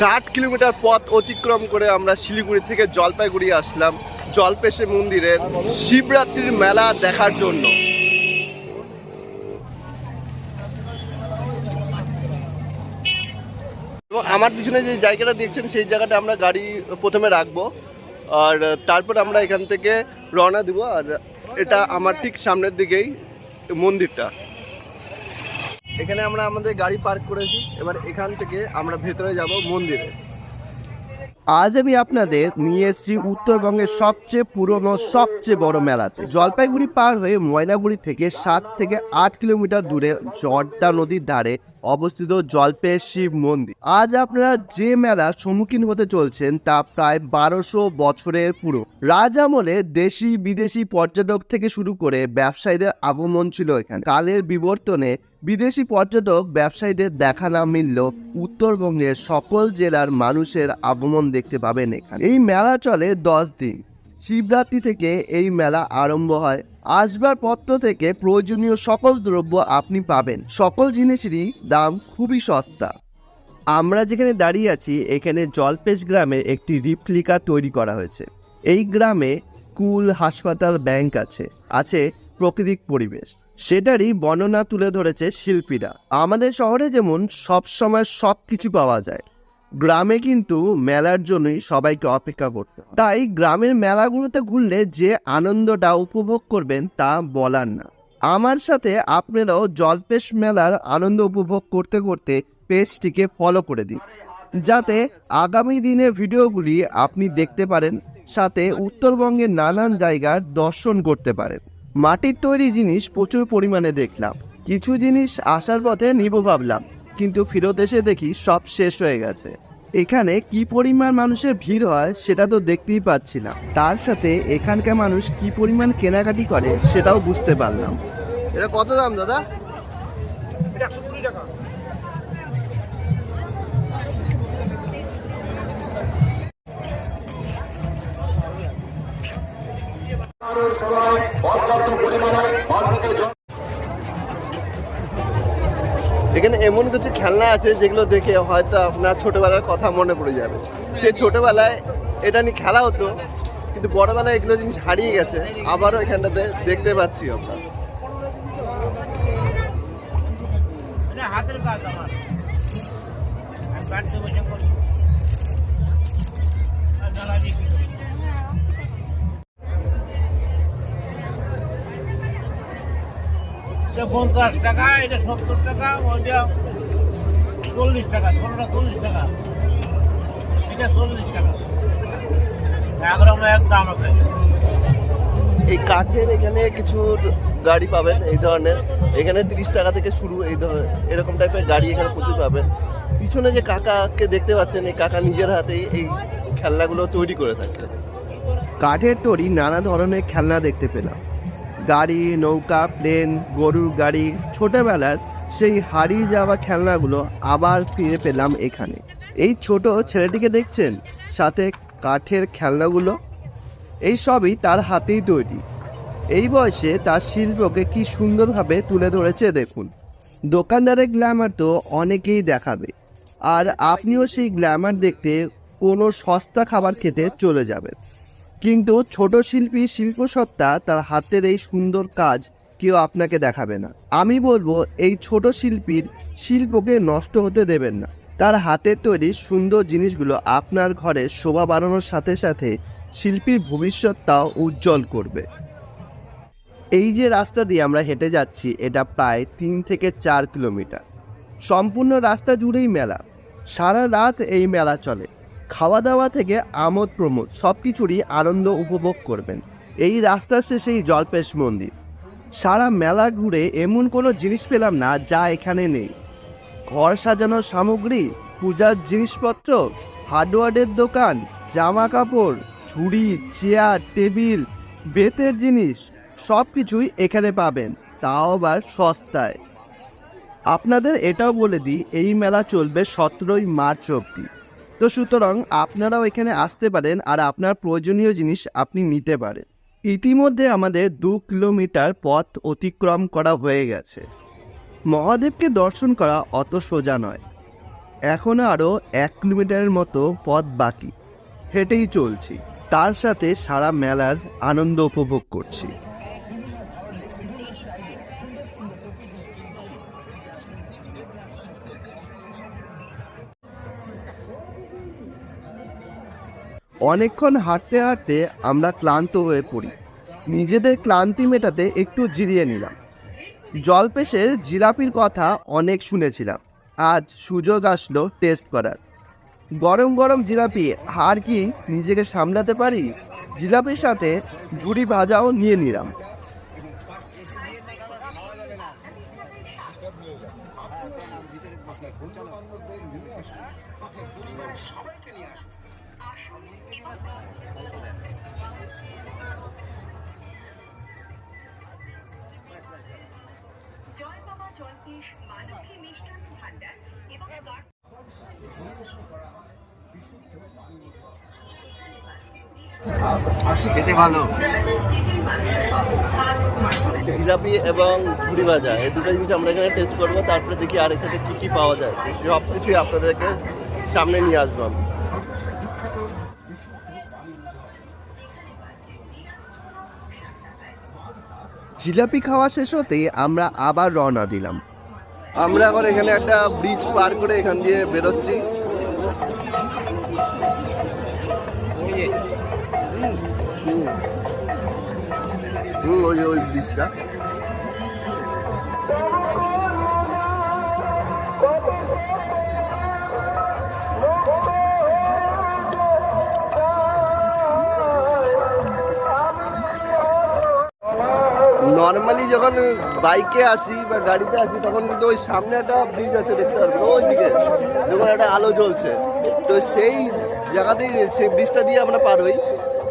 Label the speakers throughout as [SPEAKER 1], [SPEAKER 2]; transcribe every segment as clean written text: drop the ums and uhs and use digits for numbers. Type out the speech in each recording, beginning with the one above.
[SPEAKER 1] 60 kilometre পথ অতিক্রম করে আমরা শিলিগুড়ি থেকে জলপাইগুড়ি আসলাম জলপেশে মন্দিরের শিবরাত্রির মেলা দেখার জন্য। এবং আমার পিছনে যে জায়গাটা দেখছেন সেই জায়গাটা আমরা গাড়ি প্রথমে রাখবো, আর তারপর আমরা এখান থেকে রওনা দিব। আর এটা আমার ঠিক সামনের দিকেই মন্দিরটা। এখানে আমরা আমাদের গাড়ি পার্ক করেছি, এবার এখান থেকে আমরা ভেতরে যাব মন্দিরে। আজ আমি আপনাদের নিয়ে এসেছি উত্তরবঙ্গের সবচেয়ে পুরনো সবচেয়ে বড় মেলাতে। জলপাইগুড়ি পার হয়ে ময়নাগুড়ি থেকে 7 থেকে 8 কিলোমিটার দূরে জর্দা নদীর ধারে অবস্থিত জলপেশ শিব মন্দির। আজ আপনারা যে মেলার সম্মুখীন হতে চলছেন তা প্রায় 1200 বছরের পুরো। রাজ আমলে দেশি বিদেশি পর্যটক থেকে শুরু করে ব্যবসায়ীদের আগমন ছিল এখানে। কালের বিবর্তনে বিদেশি পর্যটক ব্যবসায়ীদের দেখা না মিললেও উত্তরবঙ্গের সকল জেলার মানুষের আগমন দেখতে পাবেন এখানে। এই মেলা চলে 10 দিন। শিবরাত্রি থেকে এই মেলা আরম্ভ হয়। আসবাবপত্র থেকে প্রয়োজনীয় সকল দ্রব্য আপনি পাবেন। সকল জিনিসেরই দাম খুবই সস্তা। আমরা যেখানে দাঁড়িয়ে আছি এখানে জলপেশ গ্রামে একটি রিপ্লিকা তৈরি করা হয়েছে। এই গ্রামে স্কুল, হাসপাতাল, ব্যাংক আছে প্রাকৃতিক পরিবেশ, সেটারই বর্ণনা তুলে ধরেছে শিল্পীরা। আমাদের শহরে যেমন সব সময় সব কিছু পাওয়া যায়, গ্রামে কিন্তু মেলার জন্যই সবাইকে অপেক্ষা করতে হয়। তাই গ্রামের মেলাগুলোতে ঘুরলে যে আনন্দটা উপভোগ করবেন তা বলার না। আমার সাথে আপনারাও জলপেশ মেলার আনন্দ উপভোগ করতে করতে পেজটিকে ফলো করে দিন, যাতে আগামী দিনে ভিডিওগুলি আপনি দেখতে পারেন, সাথে উত্তরবঙ্গের নানান জায়গার দর্শন করতে পারেন। মাটির তৈরি জিনিস প্রচুর পরিমাণে দেখলাম, কিছু জিনিস আসার পথে নিব ভাবলাম, কিন্তু ফেরত এসে দেখি সব শেষ হয়ে গেছে। এখানে কি পরিমাণ মানুষের ভিড় হয় সেটা তো দেখতেই পাচ্ছিলাম, তার সাথে এখানকার মানুষ কি পরিমাণ কেনাকাটি করে সেটাও বুঝতে পারলাম। এটা কত দাম দাদা?
[SPEAKER 2] 120 টাকা।
[SPEAKER 1] এখানে এমন কিছু খেলনা আছে যেগুলো দেখে হয়তো আপনার ছোটবেলার কথা মনে পড়ে যাবে। সে ছোটবেলায় এটা নিয়ে খেলা হতো, কিন্তু বড়বেলায় এগুলো জিনিস হারিয়ে গেছে, আবারও এখানটাতে দেখতে পাচ্ছি আমরা।
[SPEAKER 2] হাতের কাজ আমার বাড়িতে বসে করি। এটা 50 টাকা, এটা 70 টাকা, ওইটা 40 টাকা, ছোটটা 40 টাকা, এটা 40 টাকা। এখন আমরা এক দাম আছে।
[SPEAKER 1] এই কাঠের এখানে কিছু গাড়ি পাবেন এই ধরনের, এখানে 30 টাকা থেকে শুরু। এই ধরনের এরকম টাইপের গাড়ি এখানে প্রচুর পাবেন। পিছনে যে কাকাকে দেখতে পাচ্ছেন, এই কাকা নিজের হাতেই এই খেলনাগুলো তৈরি করে থাকে। কাঠের তৈরি নানা ধরনের খেলনা দেখতে পেলাম, গাড়ি, নৌকা, প্লেন, গরুর গাড়ি। ছোটবেলার সেই হারিয়ে যাওয়া খেলনাগুলো আবার ফিরে পেলাম এখানে। এই ছোট ছেলেটিকে দেখছেন, সাথে কাঠের খেলনাগুলো, এই সবই তার হাতেই তৈরি। এই বয়সে তার শিল্পকে কি সুন্দরভাবে তুলে ধরেছে দেখুন। দোকানদারের গ্ল্যামার তো অনেকেই দেখাবে, আর আপনিও সেই গ্ল্যামার দেখতে কোনো সস্তা খাবার খেতে চলে যাবেন, কিন্তু ছোট শিল্পী শিল্পসত্তা তার হাতের এই সুন্দর কাজ কেউ আপনাকে দেখাবে না। আমি বলবো এই ছোট শিল্পীর শিল্পকে নষ্ট হতে দেবেন না। তার হাতের তৈরি সুন্দর জিনিসগুলো আপনার ঘরে শোভা বাড়ানোর সাথে সাথে শিল্পীর ভবিষ্যৎটাও উজ্জ্বল করবে। এই যে রাস্তা দিয়ে আমরা হেঁটে যাচ্ছি এটা প্রায় 3 থেকে 4 কিলোমিটার। সম্পূর্ণ রাস্তা জুড়েই মেলা, সারা রাত এই মেলা চলে। খাওয়া দাওয়া থেকে আমোদ প্রমোদ সব কিছুরই আনন্দ উপভোগ করবেন। এই রাস্তার শেষেই জলপেশ মন্দির। সারা মেলা ঘুরে এমন কোনো জিনিস পেলাম না যা এখানে নেই। ঘর সাজানোর সামগ্রী, পূজার জিনিসপত্র, হার্ডওয়্যারের দোকান, জামা কাপড়, ঝুড়ি, চেয়ার, টেবিল, বেতের জিনিস সব কিছুই এখানে পাবেন, তাও আবার সস্তায়। আপনাদের এটাও বলে দিই এই মেলা চলবে 17ই মার্চ অবধি। তো সুতরাং আপনারাও এখানে আসতে পারেন আর আপনার প্রয়োজনীয় জিনিস আপনি নিতে পারেন। ইতিমধ্যে আমাদের 2 কিলোমিটার পথ অতিক্রম করা হয়ে গেছে। মহাদেবকে দর্শন করা অত সোজা নয়। এখনও আরও 1 কিলোমিটারের মতো পথ বাকি, হেঁটেই চলছি, তার সাথে সারা মেলার আনন্দ উপভোগ করছি। অনেকক্ষণ হাঁটতে হাঁটতে আমরা ক্লান্ত হয়ে পড়ি। নিজেদের ক্লান্তি মেটাতে একটু জিরিয়ে নিলাম। জলপেশের জিলাপির কথা অনেক শুনেছিলাম, আজ সুযোগ আসলো টেস্ট করার। গরম গরম জিলাপি, আর কি নিজেকে সামলাতে পারি। জিলাপির সাথে ঝুড়ি ভাজাও নিয়ে নিলাম।
[SPEAKER 2] খেতে ভালো।
[SPEAKER 1] জিলাপি এবং ঝুড়ি ভাজা এই দুটো জিনিস আমরা এখানে টেস্ট করবো, তারপরে দেখি আর এখানে কী কী পাওয়া যায়। সব কিছুই আপনাদেরকে সামনে নিয়ে আসবো আমি। জিলাপি খাওয়া শেষ হতেই আমরা আবার রওনা দিলাম। আমরা এখন এখানে একটা ব্রিজ পার করে এখান দিয়ে বেরোচ্ছি। ওই ব্রিজটা নর্মালি যখন বাইকে আসি বা গাড়িতে আসি তখন কিন্তু ওই সামনে একটা ব্রিজ আছে, দেখতে পারবেন ওই দিকে যখন একটা আলো জ্বলছে, তো সেই জায়গাতেই সেই ব্রিজটা দিয়ে আমরা পার হই।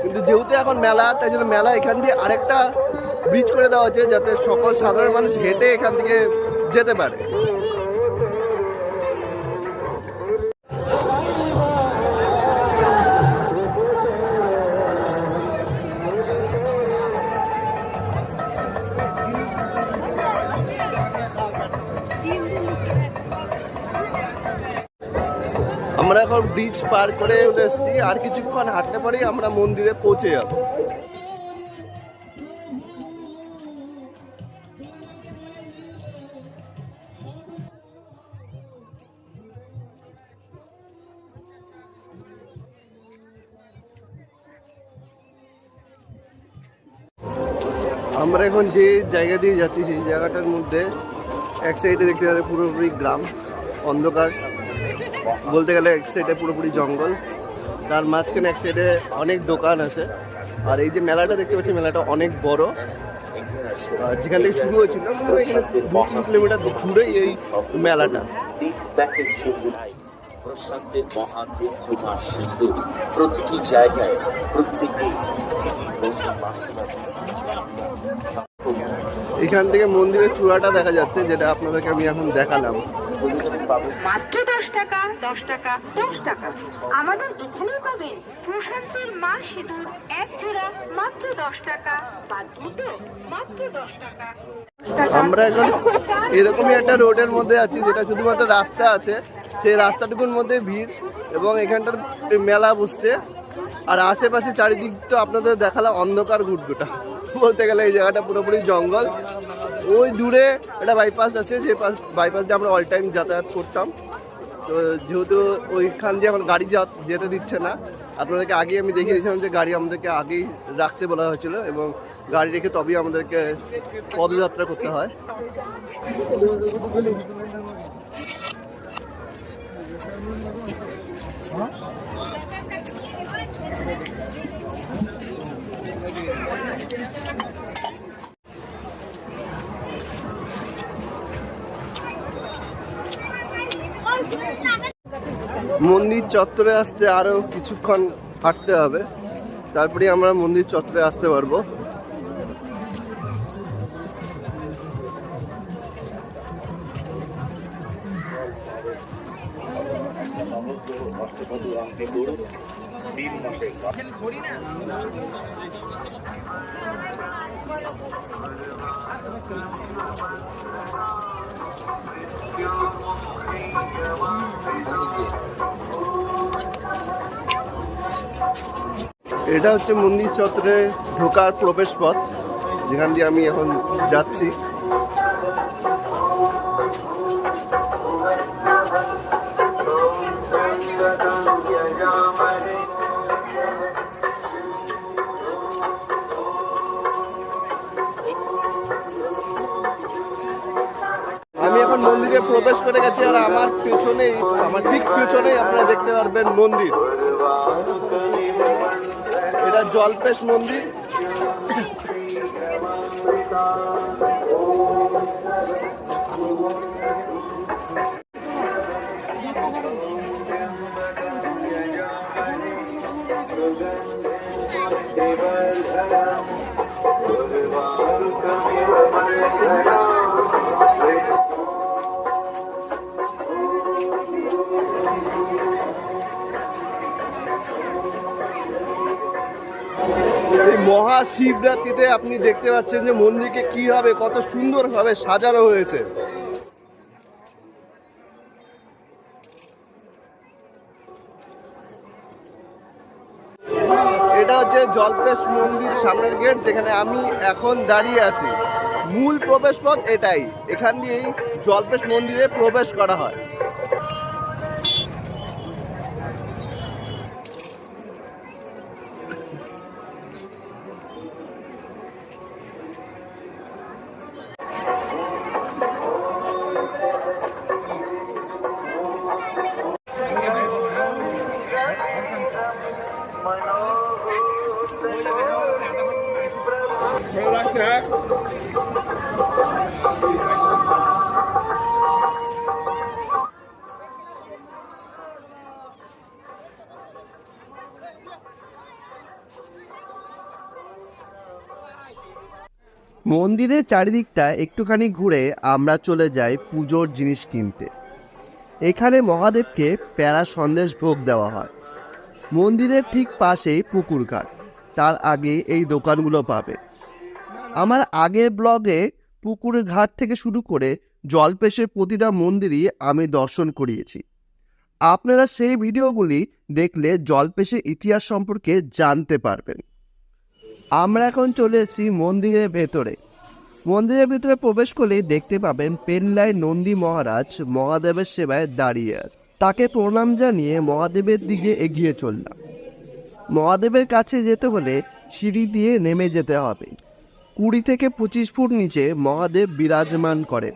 [SPEAKER 1] কিন্তু যেহেতু এখন মেলা, তাই জন্য মেলা এখান দিয়ে আরেকটা ব্রিজ করে দেওয়া হচ্ছে যাতে সকল সাধারণ মানুষ হেঁটে এখান থেকে যেতে পারে। আমরা এখন ব্রিজ পার করে চলে এসেছি, আর কিছুক্ষণ হাঁটতে পরেই আমরা মন্দিরে পৌঁছে যাব। আমরা এখন যে জায়গা দিয়ে যাচ্ছি সেই জায়গাটার মধ্যে এক সাইডে দেখতে পারে পুরোপুরি গ্রাম, অন্ধকার বলতে গেলে, এক সাইডে পুরোপুরি জঙ্গল, তার মাঝখানে এক সাইডে অনেক দোকান আছে। আর এই যে মেলাটা দেখতে পাচ্ছি, মেলাটা অনেক বড়। যেখান থেকে শুরু হয়েছিল এখানে 2-3 কিলোমিটার জুড়েই এই মেলাটা। প্রশান্তের মহাতীর্থ মা সিন্ধু প্রতিটি জায়গায় প্রত্যেকে এখান থেকে মন্দিরের চূড়াটা দেখা যাচ্ছে, যেটা আপনাদেরকে আমি এখন দেখালাম।
[SPEAKER 3] মাত্র 10 টাকা, 10 টাকা, 10 টাকা। আমাদের এখানেই পাবেন প্রশান্তের মা সিঁদুর এক জোড়া মাত্র 10 টাকা, বা দুটো মাত্র 10 টাকা।
[SPEAKER 1] আমরা এখন এরকমই একটা রোডের মধ্যে আছি, যেটা শুধুমাত্র রাস্তা আছে, সেই রাস্তাটুকুর মধ্যে ভিড়, এবং এখানটার মেলা বসছে। আর আশেপাশে চারিদিক তো আপনাদের দেখালাম অন্ধকার ঘুটঘুটা, বলতে গেলে এই জায়গাটা পুরোপুরি জঙ্গল। ওই দূরে একটা বাইপাস আছে, যে বাইপাস দিয়ে আমরা অল টাইম যাতায়াত করতাম। তো যেহেতু ওইখান দিয়ে আমার গাড়ি যেতে দিচ্ছে না, আপনাদেরকে আগে আমি দেখিয়ে দিয়েছিলাম যে গাড়ি আমাদেরকে আগেই রাখতে বলা হয়েছিল, এবং গাড়ি রেখে তবেই আমাদেরকে পদযাত্রা করতে হয়। মন্দির চত্বরে আসতে আরো কিছুক্ষণ হাঁটতে হবে, তারপরে আমরা মন্দির চত্বরে আসতে পারবো। এটা হচ্ছে মন্দির চত্বরে ঢোকার প্রবেশ পথ, যেখান দিয়ে আমি এখন যাচ্ছি। আমি এখন মন্দিরে প্রবেশ করে গেছি, আর আমার পেছনেই, আমার ঠিক পেছনেই আপনারা দেখতে পারবেন মন্দির। এটা জলপেশ মন্দির। এই মহাশিবরাত্রিতে আপনি দেখতে পাচ্ছেন যে মন্দিরকে কিভাবে, কত সুন্দরভাবে সাজানো হয়েছে। এটা হচ্ছে জলপেশ মন্দির সামনের গেট, যেখানে আমি এখন দাঁড়িয়ে আছি। মূল প্রবেশ পথ এটাই, এখান দিয়েই জলপেশ মন্দিরে প্রবেশ করা হয়। মন্দিরের চারিদিকটা একটুখানি ঘুরে আমরা চলে যাই পুজোর জিনিস কিনতে। এখানে মহাদেবকে প্যারা সন্দেশ ভোগ দেওয়া হয়। মন্দিরের ঠিক পাশেই পুকুর ঘাট, তার আগে এই দোকানগুলো পাবে। আমার আগের ব্লগে পুকুর ঘাট থেকে শুরু করে জলপেশের প্রতিটা মন্দিরই আমি দর্শন করিয়েছি। আপনারা সেই ভিডিওগুলি দেখলে জলপেশের ইতিহাস সম্পর্কে জানতে পারবেন। আমরা এখন চলে এসেছি মন্দিরের ভেতরে। মন্দিরের ভিতরে প্রবেশ করলেই দেখতে পাবেন পেল্লাই নন্দী মহারাজ মহাদেবের সেবায় দাঁড়িয়ে আছে। তাকে প্রণাম জানিয়ে মহাদেবের দিকে এগিয়ে চললাম। মহাদেবের কাছে যেতে হলে সিঁড়ি দিয়ে নেমে যেতে হবে। 20 থেকে 25 ফুট নিচে মহাদেব বিরাজমান করেন।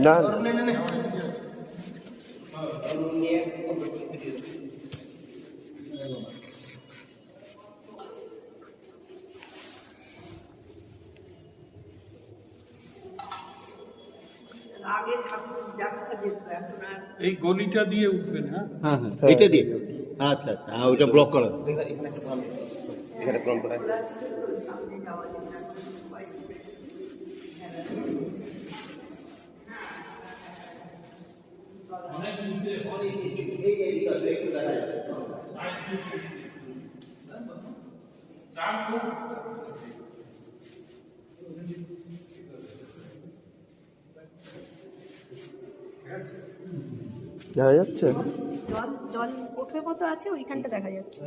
[SPEAKER 1] না
[SPEAKER 4] এই গলিটা দিয়ে উঠবেন। হ্যাঁ,
[SPEAKER 2] এটা দিয়ে আচ্ছা আচ্ছা, ওইটা ব্লক করা। এখানে ব্লক করা।
[SPEAKER 1] দেখা যাচ্ছে
[SPEAKER 5] জল জল ওঠে কত আছে ওইখানটা দেখা যাচ্ছে।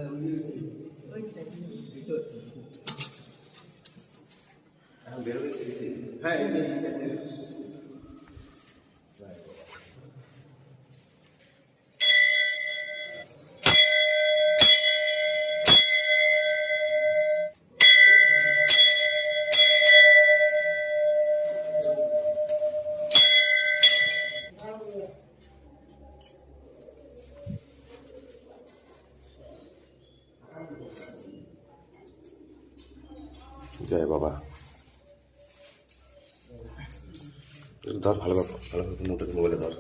[SPEAKER 6] জয় বাবা। ধর ভালো নোটটা মোবাইলে ধর।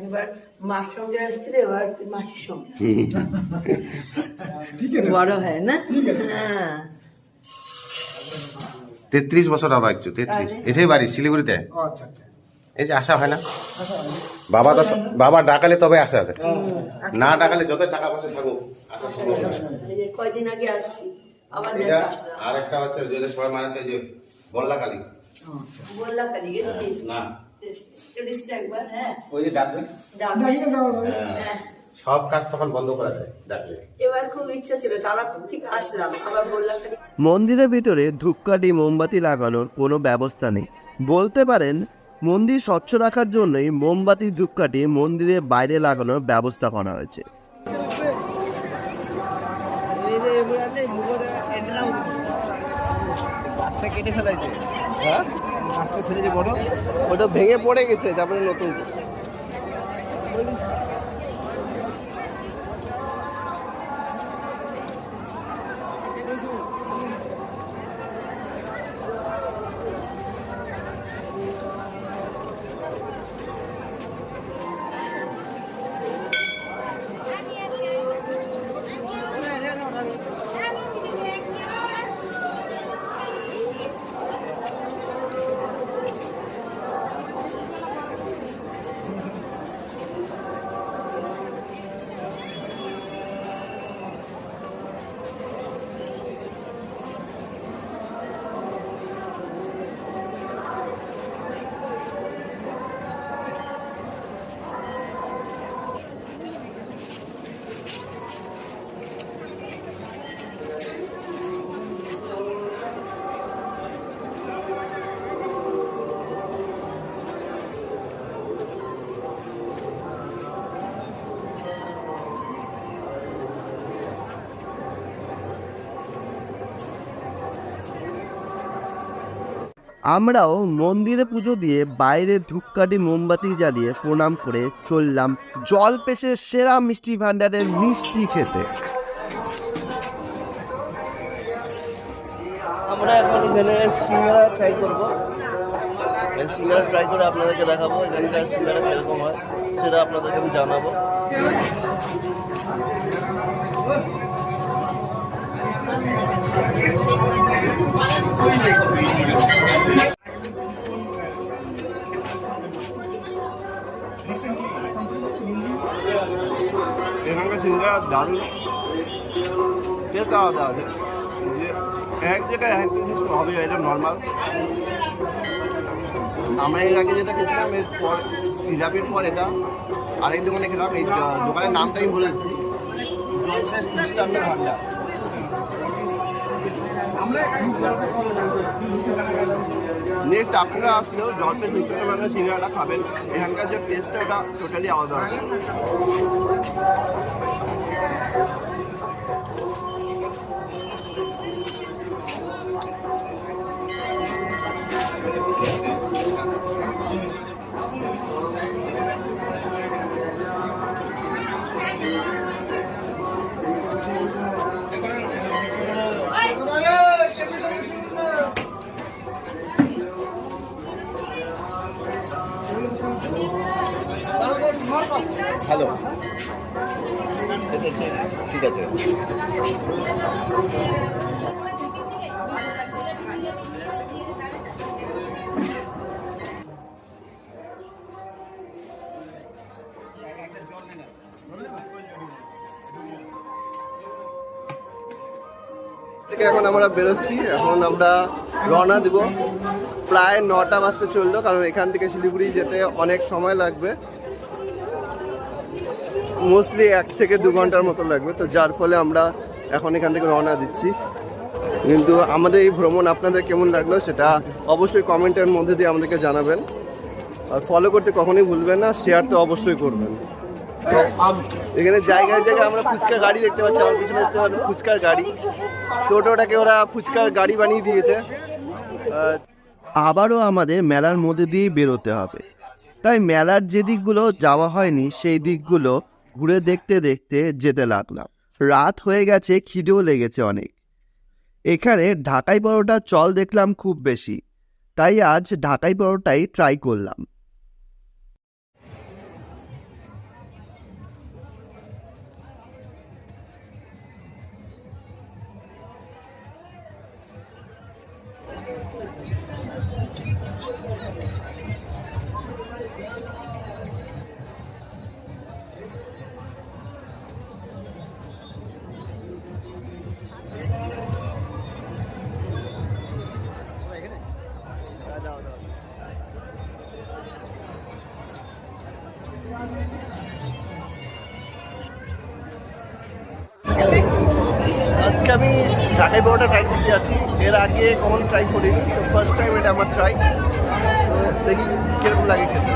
[SPEAKER 7] এবার মার সঙ্গে আসছিল, এবার মাসির সঙ্গে বড় হয় না। হ্যাঁ
[SPEAKER 6] 33 বছর বাবা, একটু 33। এটাই বাড়ি শিলিগুড়িতে। এই যে আসা হয় না বাবা, তো বাবা ডাকালে তবে আসা আছে, না ডাকালে যত টাকা পয়সা থাকুক আসার সমস্যা নেই।
[SPEAKER 7] এই যে কয়দিন আগে আসছি, আবার
[SPEAKER 6] এটা আর একটা হচ্ছে যে সবাই মানেছে যে বল্লাকালী,
[SPEAKER 7] বললাম কালি
[SPEAKER 6] না
[SPEAKER 7] চল্লিশ একবার। হ্যাঁ
[SPEAKER 6] ওই যে ডাকবে,
[SPEAKER 7] হ্যাঁ
[SPEAKER 6] সব কাজ তখন বন্ধ করা যায় ডাকলে।
[SPEAKER 7] এবার খুব ইচ্ছা ছিল, তারা ঠিক আসলাম, আবার বললাম কালি।
[SPEAKER 1] মন্দিরের ভিতরে ধূপকাঠি মোমবাতি লাগানোর কোনো ব্যবস্থা নেই। বলতে পারেন মন্দির স্বচ্ছ রাখার জন্যই মোমবাতি ধূপকাঠি মন্দিরের বাইরে লাগানোর ব্যবস্থা করা হয়েছে। হ্যাঁ ওটা ভেঙে পড়ে গেছে, তারপরে নতুন। আমরাও মন্দিরে পুজো দিয়ে বাইরে ধূপকাঠি মোমবাতি জ্বালিয়ে প্রণাম করে চললাম জলপেশের সেরা মিষ্টি ভান্ডারের মিষ্টি খেতে। আমরা এখন এখানে সিঙ্গারা ট্রাই করবো। সিঙ্গারা ট্রাই করে আপনাদেরকে দেখাবো এখানকার সিঙ্গারা কিরকম হয়, সেটা আপনাদেরকে আমি জানাবো। এখানকার সিঙ্গারা দারুণ টেস্ট, আলাদা আছে। যে এক জায়গায় এক জিনিস হবে, এটা নর্মাল। আমরা এর আগে যেটা খেয়েছিলাম এরপর জিলাপির পর এটা আরেক দোকানে খেলাম, এই দোকানের নামটা আমি বলেছি, জলপেশ মিষ্টান্ন ভান্ডার। নেক্সট আপনারা আসলেও জলপেশ মিষ্টান্ন ভান্ডার সিঙ্গারাটা খাবেন, এখানকার যে টেস্টটা ওটা টোটালি আলাদা আছে। ভালো, ঠিক আছে। থেকে এখন আমরা বেরোচ্ছি, এখন আমরা রওনা দিব। প্রায় 9টা বাজতে চললো, কারণ এখান থেকে শিলিগুড়ি যেতে অনেক সময় লাগবে, মোস্টলি 1 থেকে 2 ঘন্টার মতো লাগবে। তো যার ফলে আমরা এখন এখান থেকে রওনা দিচ্ছি। কিন্তু আমাদের এই ভ্রমণ আপনাদের কেমন লাগলো সেটা অবশ্যই কমেন্টের মধ্যে দিয়ে আমাদেরকে জানাবেন। আর ফলো করতে কখনোই ভুলবেন না, শেয়ার তো অবশ্যই করবেন। এখানে জায়গায় জায়গায় আমরা ফুচকা গাড়ি দেখতে পাচ্ছি, আমার পিছনে দেখতে পাচ্ছি ফুচকার গাড়ি, টোটোটাকে ওরা ফুচকার গাড়ি বানিয়ে দিয়েছে। আবারও আমাদের মেলার মধ্যে দিয়েই বেরোতে হবে, তাই মেলার যে দিকগুলো যাওয়া হয়নি সেই দিকগুলো ঘুরে দেখতে দেখতে যেতে লাগলাম। রাত হয়ে গেছে, খিদেও লেগেছে অনেক। এখানে ঢাকাই পরোটা চল দেখলাম খুব বেশি, তাই আজ ঢাকাই পরোটাই ট্রাই করলাম। আজকে আমি ঢাকাই পরোটা ট্রাই করতে যাচ্ছি। এর আগে কখনো ট্রাই করিনি, তো ফার্স্ট টাইম এটা আমার ট্রাই। তো দেখি কিরকম লাগে খেতে।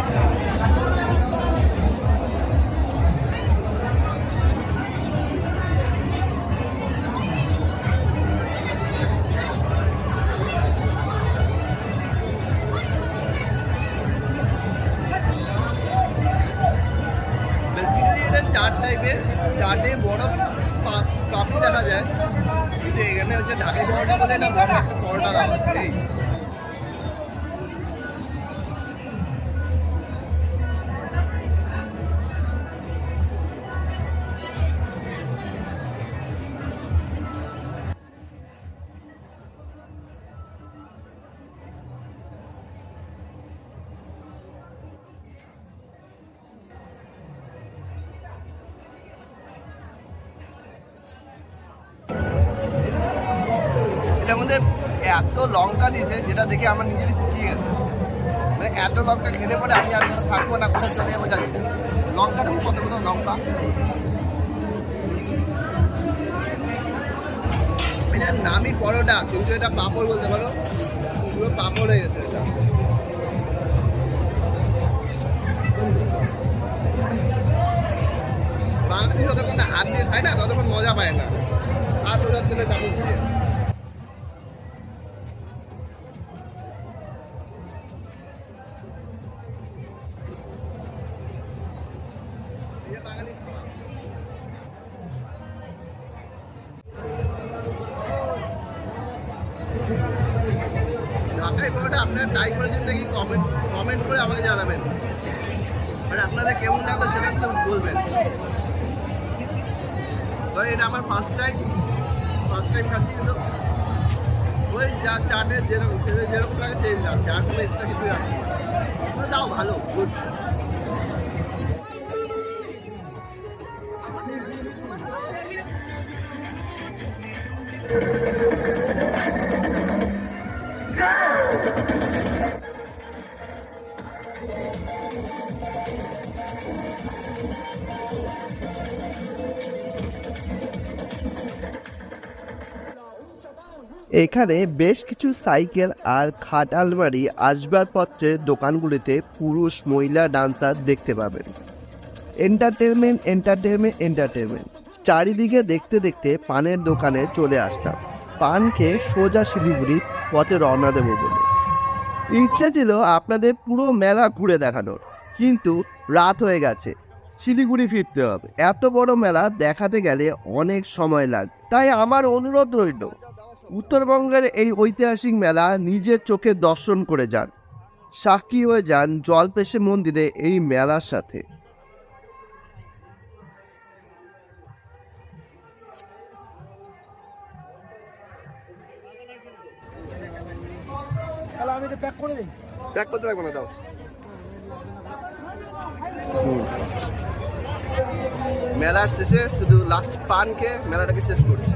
[SPEAKER 1] বেসিক্যালি এটা চাট টাইপের, চাটে বড় পাপড়ি দেখা যায়, কিন্তু এখানে হচ্ছে ঢাকাই পরোটা বলে এটা বড় একটা পরোটা দেওয়া এই। এটার মধ্যে এত লঙ্কা দিয়েছে যেটা দেখে আমার নিজেরই শিখিয়ে গেছে। মানে এত লঙ্কা খেতে পরে আমি আর থাকবো না, কোথায় চলে যাবো জানি। লঙ্কা দেখুন কতগুলো লঙ্কা। এটার নামই পরোটা, কিন্তু এটা পাঁপড় বলতে পারো, পুরো পাঁপড় হয়ে গেছে এটা। বাঙালি যতক্ষণ না হাত দিয়ে খায় না ততক্ষণ মজা পায় না। হাত ওজার তেলে চামচ দিয়ে ঢাকাই পরোটা আপনারা ট্রাই করেছেন নাকি কমেন্ট করে আমাকে জানাবেন। আর আপনাদের কেমন লাগবে সেটা কিন্তু বলবেন। তবে এটা আমার ফার্স্ট টাইম খাচ্ছি, কিন্তু ওই যা চাটে যেরকম লাগে সেই লাগছে, আর কোনো এক্সট্রা কিছু লাগছে না। তাও ভালো, গুড। এখানে বেশ কিছু সাইকেল আর খাট আলমারি আসবাবপত্রের দোকানগুলিতে পুরুষ মহিলা ডান্সার দেখতে পাবেন। এন্টারটেনমেন্ট চারিদিকে দেখতে দেখতে পানের দোকানে চলে আসলাম। পান খেয়ে সোজা শিলিগুড়ি পথে রওনা দেবো বলে। ইচ্ছে ছিল আপনাদের পুরো মেলা ঘুরে দেখানোর, কিন্তু রাত হয়ে গেছে, শিলিগুড়ি ফিরতে হবে। এত বড় মেলা দেখাতে গেলে অনেক সময় লাগে, তাই আমার অনুরোধ রইল উত্তরবঙ্গের এই ঐতিহাসিক মেলা নিজের চোখে দর্শন করে যান, সাক্ষী হয়ে যান জলপেশে মন্দিরে এই মেলার সাথে।
[SPEAKER 8] আমি এটা প্যাক করে দিই।
[SPEAKER 1] প্যাক করতে লাগবে না, দাও। মেলার শেষে শুধু লাস্ট পান খেয়ে মেলাটাকে শেষ করছি।